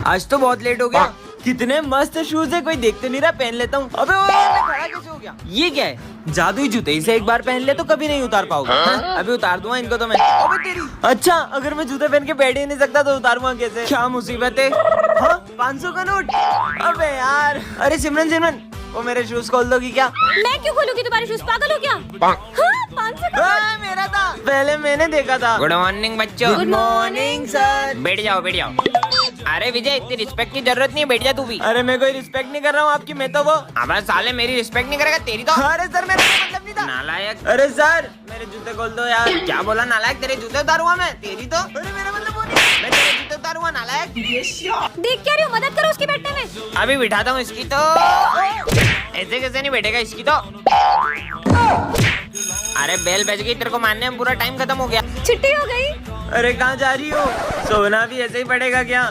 आज तो बहुत लेट हो गया। कितने मस्त शूज है, कोई देख तो नहीं रहा, पहन लेता हूँ। अबे ओए, मैं खड़ा कैसे हो गया? ये क्या है? जादुई जूते, इसे एक बार पहन ले तो कभी नहीं उतार पाओगे। अभी उतार दूंगा इनको तो मैं। अबे तेरी। अच्छा, अगर मैं जूते पहन के बैठ ही नहीं सकता तो उतारूंगा कैसे? क्या मुसीबत है। हाँ, 500 का नोट। अबे यार, अरे सिमरन सिमरन, वो मेरे शूज खोल दोगी क्या? मैं क्यों खोलूंगी तुम्हारे शूज, पागल हो क्या? हाँ, 500 का। मेरा था, पहले मैंने देखा था। गुड मॉर्निंग बच्चों। Good morning sir. बैठ जाओ बैठ जाओ। अरे विजय, इतनी रिस्पेक्ट की जरूरत नहीं है, बैठ जा तू भी। अरे मैं कोई रिस्पेक्ट नहीं कर रहा हूँ आपकी, मैं तो वो। अब साले मेरी रिस्पेक्ट नहीं करेगा, तेरी तो। अरे सर, मेरा मतलब नहीं था। नालायक। अरे सर, मेरे जूते खोल दो यार। क्या बोला नालायक? तेरे जूते उतारूंगा मैं, तेरी तो। अरे मेरा मतलब वो नहीं। मैं तेरे जूते उतारूंगा नालायक। देख क्या रही हो, मदद करो उसके बैठने में। अभी बिठाता हूँ इसकी तो। ऐसे कैसे नहीं बैठेगा इसकी तो। अरे बेल बज गई, तेरे को मानने में पूरा टाइम खत्म हो गया। छुट्टी हो गई। अरे कहाँ जा रही हो? सोना भी ऐसे ही पड़ेगा क्या?